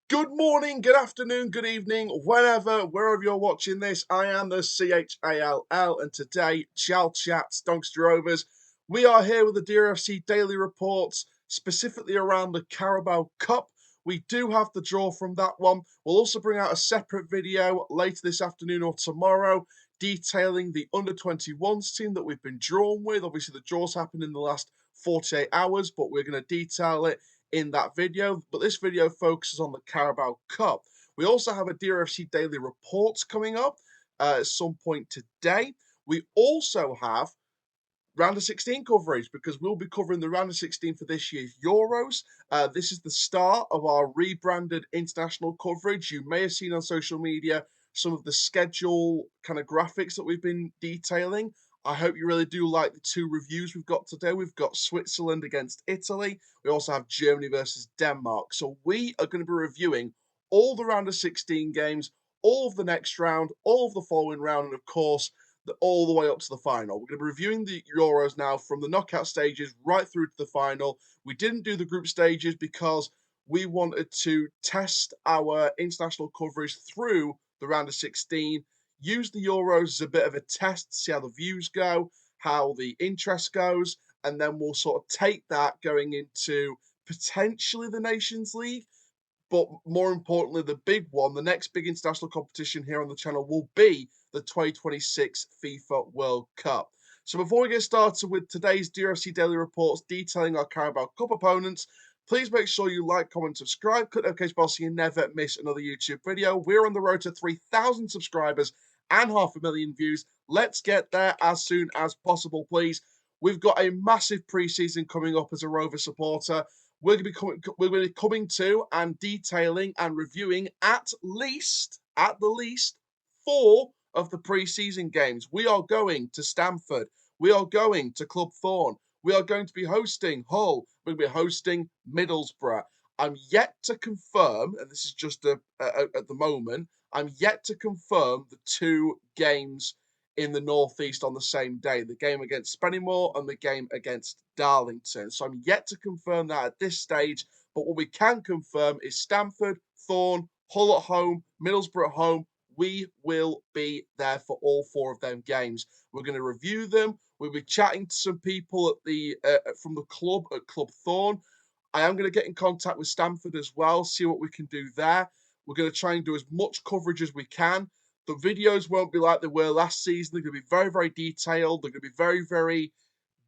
Good morning, good afternoon, good evening, wherever you're watching this. I am the CHALL, and today, Chall Chats Doncaster Rovers. We are here with the DRFC daily reports, specifically around the Carabao Cup. We do have the draw from that one. We'll also bring out a separate video later this afternoon or tomorrow, detailing the under-21s team that we've been drawn with. Obviously, the draws happened in the last 48 hours, but we're going to detail it in that video, but this video focuses on the Carabao Cup. We also have a DRFC daily reports coming up at some point today. We also have round of 16 coverage because we'll be covering the round of 16 for this year's Euros. This is the start of our rebranded international coverage. You may have seen on social media some of the schedule kind of graphics that we've been detailing. I hope you really do like the two reviews we've got today. We've got Switzerland against Italy. We also have Germany versus Denmark. So we are going to be reviewing all the round of 16 games, all of the next round, all of the following round, and of course, all the way up to the final. We're going to be reviewing the Euros now from the knockout stages right through to the final. We didn't do the group stages because we wanted to test our international coverage through the round of 16, use the Euros as a bit of a test to see how the views go, how the interest goes, and then we'll sort of take that going into potentially the Nations League. But more importantly, the big one, the next big international competition here on the channel will be the 2026 FIFA World Cup. So before we get started with today's DRFC Daily Reports detailing our Carabao Cup opponents, please make sure you like, comment, subscribe, click the notification bell so you never miss another YouTube video. We're on the road to 3,000 subscribers and 500,000 views. Let's get there as soon as possible, please. We've got a massive pre-season coming up as a Rover supporter. We're going to be coming to and detailing and reviewing at the least 4 of the pre-season games. We are going to Stamford. We are going to Club Thorn. We are going to be hosting Hull. We're going to be hosting Middlesbrough. I'm yet to confirm, and this is just at the moment, I'm yet to confirm the 2 games in the northeast on the same day, the game against Spennymoor and the game against Darlington. So I'm yet to confirm that at this stage, but what we can confirm is Stamford, Thorn, Hull at home, Middlesbrough at home. We will be there for all 4 of them games. We're going to review them. We'll be chatting to some people at the from the club at Club Thorn. I am going to get in contact with Stamford as well, see what we can do there. We're going to try and do as much coverage as we can. The videos won't be like they were last season. They're going to be very, very detailed. They're going to be very, very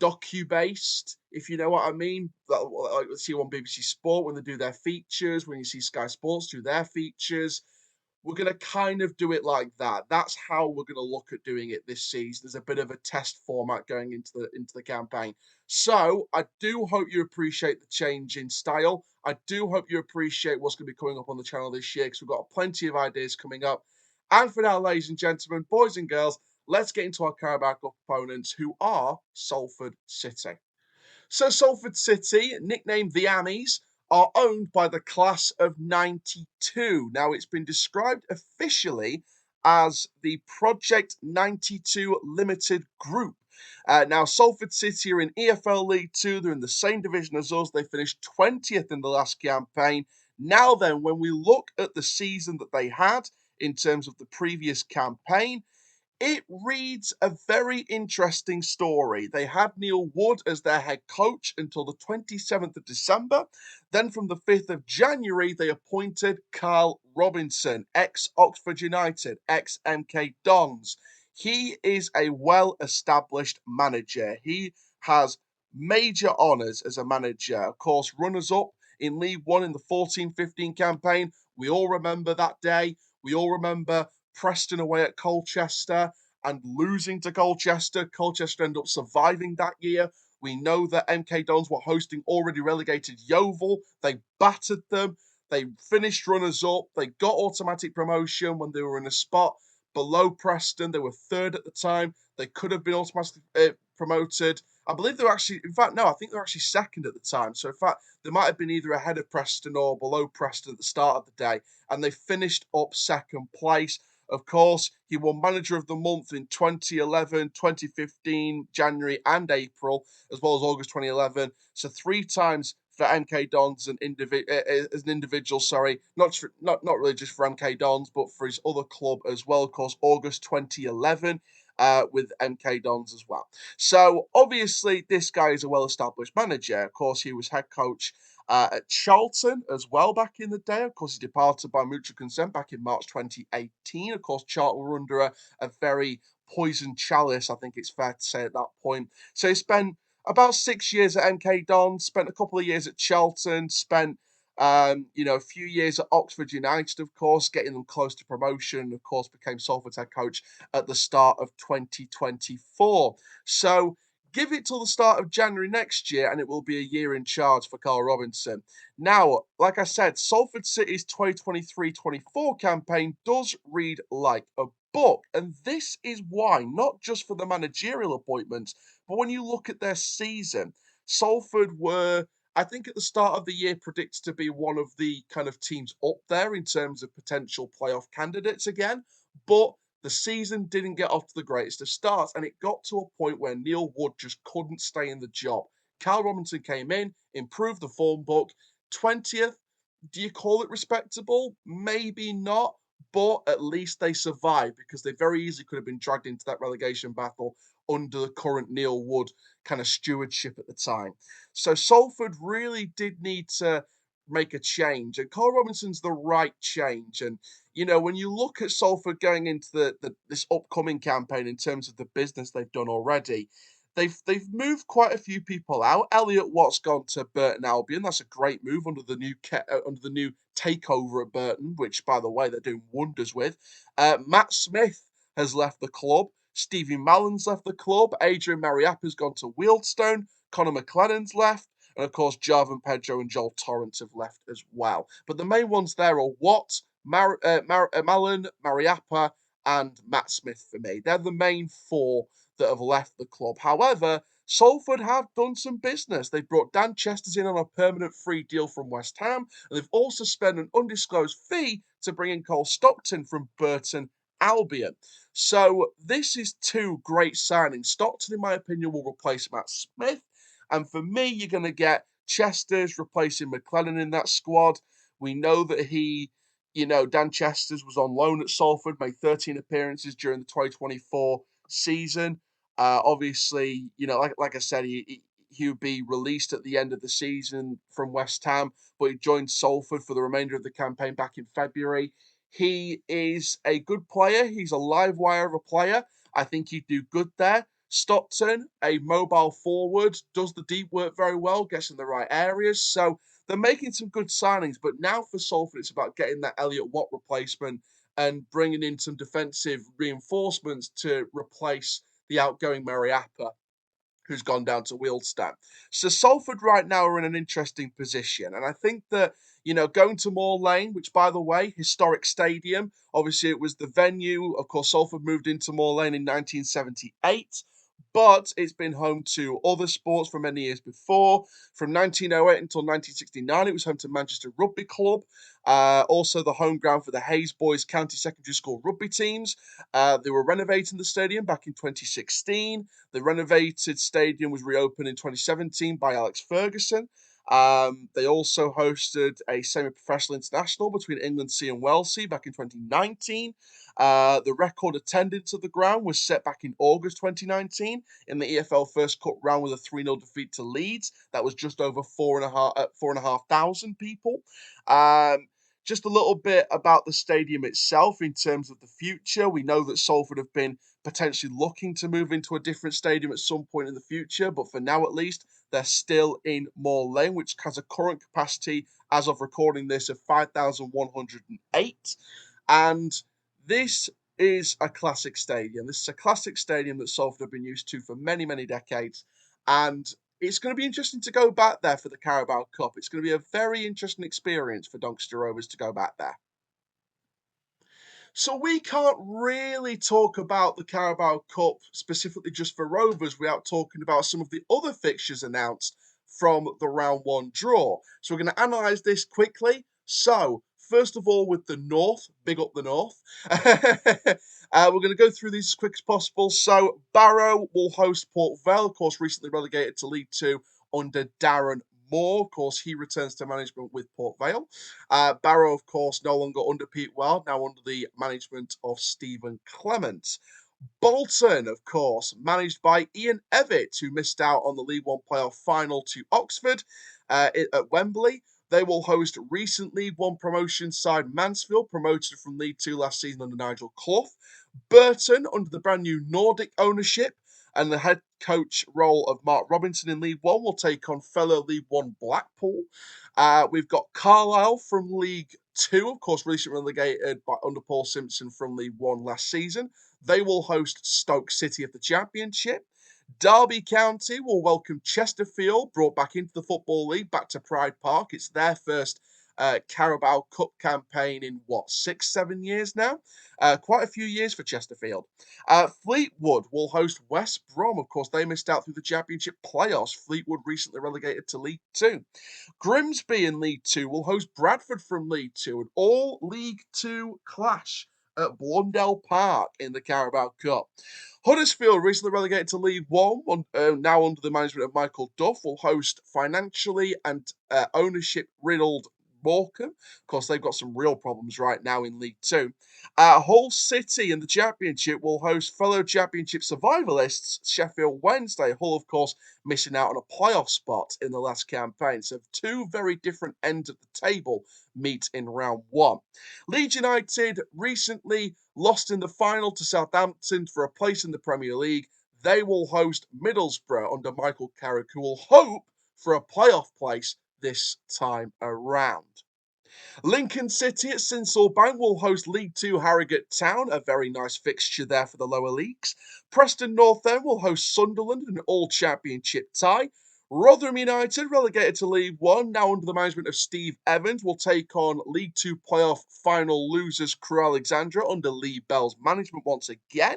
docu-based, if you know what I mean. Like you see on BBC Sport when they do their features, when you see Sky Sports do their features. We're going to kind of do it like that. That's how we're going to look at doing it this season. There's a bit of a test format going into the campaign. So I do hope you appreciate the change in style. I do hope you appreciate what's going to be coming up on the channel this year because we've got plenty of ideas coming up. And for now, ladies and gentlemen, boys and girls, let's get into our Carabao Cup opponents, who are Salford City. So Salford City, nicknamed the Annies, are owned by the class of 92. Now, it's been described officially as the Project 92 Limited Group. Now, Salford City are in EFL League 2. They're in the same division as us. They finished 20th in the last campaign. Now then, when we look at the season that they had in terms of the previous campaign, it reads a very interesting story. They had Neil Wood as their head coach until the 27th of December. Then from the 5th of January, they appointed Carl Robinson, ex-Oxford United, ex-MK Dons. He is a well-established manager. He has major honours as a manager. Of course, runners-up in League One in the 14-15 campaign. We all remember that day. We all remember Preston away at Colchester and losing to Colchester. Colchester ended up surviving that year. We know that MK Dons were hosting already relegated Yeovil. They battered them. They finished runners-up. They got automatic promotion when they were in a spot below Preston. They were 3rd at the time. They could have been automatically promoted. I believe they were actually, in fact, no, I think they were actually 2nd at the time. So, in fact, they might have been either ahead of Preston or below Preston at the start of the day. And they finished up 2nd place. Of course, he won Manager of the Month in 2011, 2015, January and April, as well as August 2011. So 3 times for MK Dons and as an individual. Sorry, not really just for MK Dons, but for his other club as well. Of course, August 2011. With MK Dons as well. So obviously, this guy is a well-established manager. Of course, he was head coach at Charlton as well back in the day. Of course, he departed by mutual consent back in March 2018. Of course, Charlton were under a very poisoned chalice, I think it's fair to say at that point. So he spent about 6 years at MK Dons, spent a couple of years at Charlton, spent a few years at Oxford United, of course, getting them close to promotion. Of course, became Salford's head coach at the start of 2024. So give it till the start of January next year, and it will be a year in charge for Carl Robinson. Now, like I said, Salford City's 2023-24 campaign does read like a book, and this is why, not just for the managerial appointments, but when you look at their season, Salford were, I think at the start of the year, predicted to be one of the kind of teams up there in terms of potential playoff candidates again, but the season didn't get off to the greatest of starts, and it got to a point where Neil Wood just couldn't stay in the job. Carl Robinson came in, improved the form book. 20th, do you call it respectable? Maybe not, but at least they survived because they very easily could have been dragged into that relegation battle under the current Neil Wood kind of stewardship at the time. So Salford really did need to make a change, and Carl Robinson's the right change. And when you look at Salford going into this upcoming campaign in terms of the business they've done already, they've moved quite a few people out. Elliot Watt's gone to Burton Albion. That's a great move under the new takeover at Burton, which, by the way, they're doing wonders with. Matt Smith has left the club. Stevie Mallon's left the club. Adrian Mariappa's gone to Wealdstone. Connor McLennan's left. And of course, Jarvan Pedro and Joel Torrance have left as well. But the main ones there are Watt, Mallon, Mariappa, and Matt Smith for me. They're the main four that have left the club. However, Salford have done some business. They've brought Dan Chesters in on a permanent free deal from West Ham, and they've also spent an undisclosed fee to bring in Cole Stockton from Burton Albion. So this is two great signings. Stockton, in my opinion, will replace Matt Smith. And for me, you're going to get Chesters replacing McLennan in that squad. We know that Dan Chesters was on loan at Salford, made 13 appearances during the 2024 season. Obviously, like I said, he would be released at the end of the season from West Ham, but he joined Salford for the remainder of the campaign back in February. He is a good player. He's a live wire of a player. I think he'd do good there. Stockton, a mobile forward, does the deep work very well, gets in the right areas. So they're making some good signings, but now for Salford, it's about getting that Elliot Watt replacement and bringing in some defensive reinforcements to replace the outgoing Mariappa, who's gone down to Wealdstone. So Salford right now are in an interesting position. And I think that, going to Moor Lane, which, by the way, historic stadium, obviously it was the venue. Of course, Salford moved into Moor Lane in 1978. But it's been home to other sports for many years before. From 1908 until 1969, it was home to Manchester Rugby Club. Also, the home ground for the Hayes Boys County Secondary School rugby teams. They were renovating the stadium back in 2016. The renovated stadium was reopened in 2017 by Alex Ferguson. They also hosted a semi-professional international between England C and Wales C back in 2019. The record attendance at the ground was set back in August 2019 in the EFL First Cup round with a 3-0 defeat to Leeds. That was just over 4,500 people. Just a little bit about the stadium itself in terms of the future. We know that Salford have been potentially looking to move into a different stadium at some point in the future, but for now at least, they're still in Moor Lane, which has a current capacity as of recording this of 5,108. And this is a classic stadium. This is a classic stadium that Salford have been used to for many, many decades. And it's going to be interesting to go back there for the Carabao Cup. It's going to be a very interesting experience for Doncaster Rovers to go back there. So we can't really talk about the Carabao Cup specifically just for Rovers without talking about some of the other fixtures announced from the round one draw. So we're going to analyse this quickly. So, first of all, with the North, big up the North. We're going to go through these as quick as possible. So, Barrow will host Port Vale, of course, recently relegated to League Two under Darren Moore, of course, he returns to management with Port Vale. Barrow, of course, no longer under Pete Well, now under the management of Stephen Clement. Bolton, of course, managed by Ian Evatt, who missed out on the League One playoff final to Oxford at Wembley. They will host recent League One promotion side Mansfield, promoted from League Two last season under Nigel Clough. Burton, under the brand new Nordic ownership and the head coach role of Mark Robinson in League One, will take on fellow League One Blackpool. We've got Carlisle from League Two, of course, recently relegated under Paul Simpson from League One last season. They will host Stoke City of the Championship. Derby County will welcome Chesterfield, brought back into the Football League, back to Pride Park. It's their first Carabao Cup campaign in, 6, 7 years now? Quite a few years for Chesterfield. Fleetwood will host West Brom. Of course, they missed out through the Championship playoffs. Fleetwood recently relegated to League Two. Grimsby in League Two will host Bradford from League Two, an all League Two clash at Blundell Park in the Carabao Cup. Huddersfield, recently relegated to League One, now under the management of Michael Duff, will host financially and ownership-riddled Morecambe. Of course, they've got some real problems right now in League Two. Hull City in the Championship will host fellow Championship survivalists Sheffield Wednesday. Hull, of course, missing out on a playoff spot in the last campaign. So two very different ends of the table meet in round one. Leeds United recently lost in the final to Southampton for a place in the Premier League. They will host Middlesbrough under Michael Carrick, who will hope for a playoff place this time around. Lincoln City at Sinsel Bank will host League Two Harrogate Town, a very nice fixture there for the lower leagues. Preston North End will host Sunderland in an all-championship tie. Rotherham United, relegated to League One, now under the management of Steve Evans, will take on League Two playoff final losers Crewe Alexandra under Lee Bell's management once again.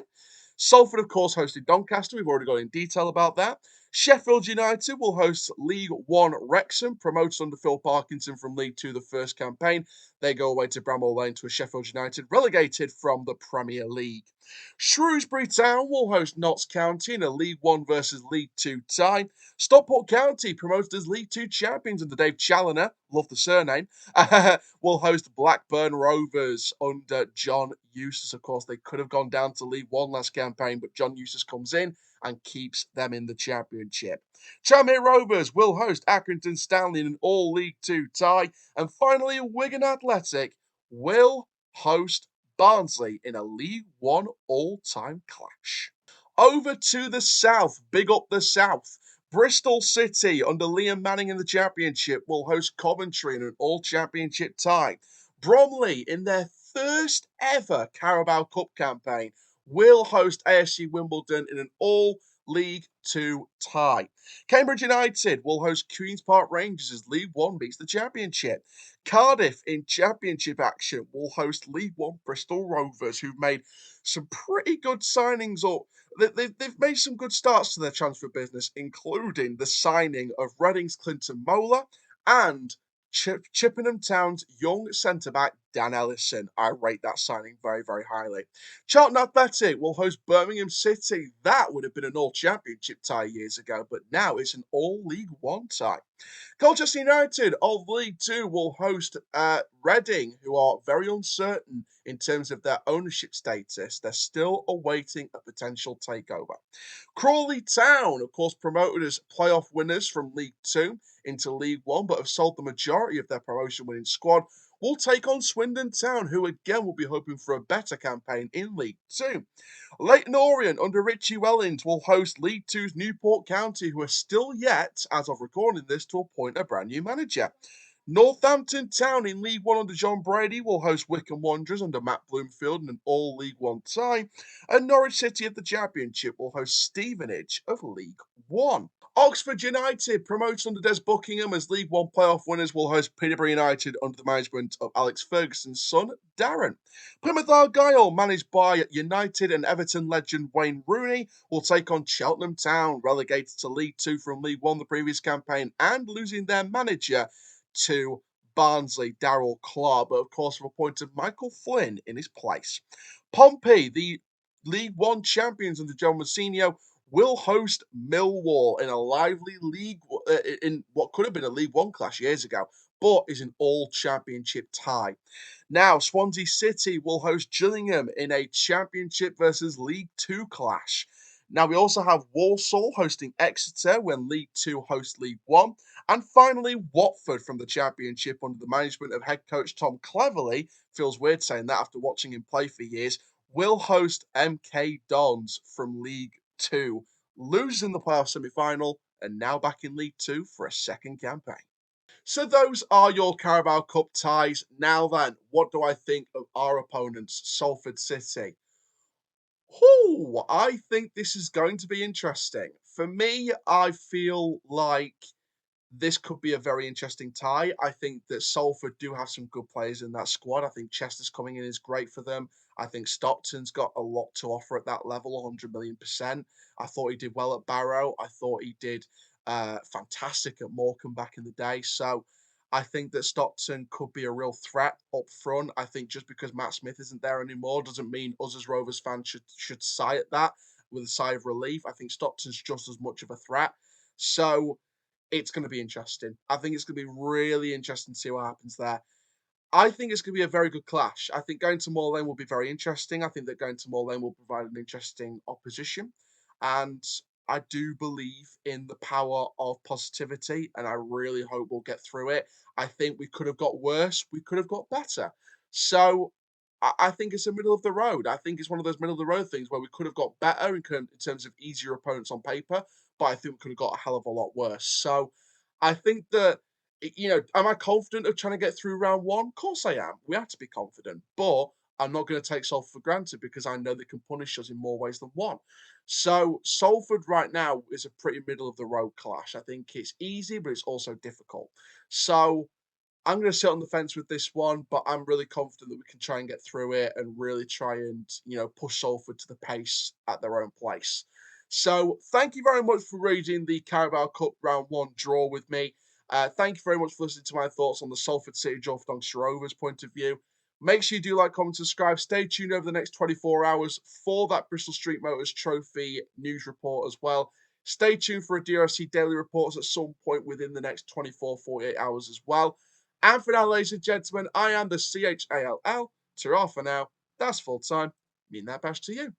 Salford, of course, hosted Doncaster. We've already gone in detail about that. Sheffield United will host League One Wrexham, promoted under Phil Parkinson from League Two the first campaign. They go away to Bramall Lane to a Sheffield United relegated from the Premier League. Shrewsbury Town will host Notts County in a League One versus League Two tie. Stockport County, promoted as League Two champions under Dave Challoner, love the surname, will host Blackburn Rovers under John Eustace. Of course, they could have gone down to League One last campaign, but John Eustace comes in and keeps them in the Championship. Tranmere Rovers will host Accrington Stanley in an all League Two tie. And finally, Wigan Athletic will host Barnsley in a League One all-time clash. Over to the south, big up the south. Bristol City, under Liam Manning in the Championship, will host Coventry in an all-championship tie. Bromley, in their first ever Carabao Cup campaign, will host AFC Wimbledon in an all-League Two tie. Cambridge United will host Queen's Park Rangers as League One beats the Championship. Cardiff, in Championship action, will host League One Bristol Rovers, who've made some pretty good signings up. They've made some good starts to their transfer business, including the signing of Reading's Clinton Mola and Chippenham Town's young centre-back, Dan Ellison. I rate that signing very, very highly. Charlton Athletic will host Birmingham City. That would have been an all-championship tie years ago, but now it's an all-League One tie. Colchester United of League Two will host Reading, who are very uncertain in terms of their ownership status. They're still awaiting a potential takeover. Crawley Town, of course, promoted as playoff winners from League Two into League One, but have sold the majority of their promotion-winning squad, will take on Swindon Town, who again will be hoping for a better campaign in League Two. Leyton Orient, under Richie Wellings, will host League Two's Newport County, who are still yet, as of recording this, to appoint a brand new manager. Northampton Town in League One under John Brady will host Wycombe Wanderers under Matt Bloomfield in an all League One tie. And Norwich City of the Championship will host Stevenage of League One. Oxford United, promoted under Des Buckingham as League One playoff winners, will host Peterborough United under the management of Alex Ferguson's son, Darren. Plymouth Argyle, managed by United and Everton legend Wayne Rooney, will take on Cheltenham Town, relegated to League Two from League One the previous campaign and losing their manager to Barnsley, Darrell Clark, but of course have appointed Michael Flynn in his place. Pompey, the League One champions under John Mousinho, will host Millwall in a lively in what could have been a League One clash years ago, but is an all-championship tie. Now, Swansea City will host Gillingham in a Championship versus League Two clash. Now, we also have Walsall hosting Exeter when League Two hosts League One. And finally, Watford from the Championship under the management of head coach Tom Cleverley, feels weird saying that after watching him play for years, will host MK Dons from League Two, losing in the playoff semi-final and now back in League Two for a second campaign. So those are your Carabao Cup ties. Now then, what do I think of our opponents, Salford City? I think this is going to be interesting. For me, I feel like this could be a very interesting tie. I think that Salford do have some good players in that squad. I think Chester's coming in is great for them. I think Stockton's got a lot to offer at that level, 100 million percent. I thought he did well at Barrow. I thought he did fantastic at Morecambe back in the day. So I think that Stockton could be a real threat up front. I think just because Matt Smith isn't there anymore doesn't mean us as Rovers fans should sigh at that with a sigh of relief. I think Stockton's just as much of a threat. So it's going to be interesting. I think it's going to be really interesting to see what happens there. I think it's going to be a very good clash. I think going to Moor Lane will be very interesting. I think that going to Moor Lane will provide an interesting opposition. And I do believe in the power of positivity, and I really hope we'll get through it. I think we could have got worse. We could have got better. So I think it's a middle of the road. I think it's one of those middle of the road things where we could have got better in terms of easier opponents on paper, but I think we could have got a hell of a lot worse. So I think that am I confident of trying to get through round one? Of course I am. We have to be confident, but I'm not going to take Salford for granted because I know they can punish us in more ways than one. So Salford right now is a pretty middle of the road clash. I think it's easy, but it's also difficult. So I'm going to sit on the fence with this one, but I'm really confident that we can try and get through it and really try and, push Salford to the pace at their own place. So thank you very much for reading the Carabao Cup Round 1 draw with me. Thank you very much for listening to my thoughts on the Salford City draw for Doncaster Rovers point of view. Make sure you do like, comment, subscribe. Stay tuned over the next 24 hours for that Bristol Street Motors Trophy news report as well. Stay tuned for a DRFC daily reports at some point within the next 24, 48 hours as well. And for now, ladies and gentlemen, I am the CHALL. Ta-ra for now. That's full time. Mean that bash to you.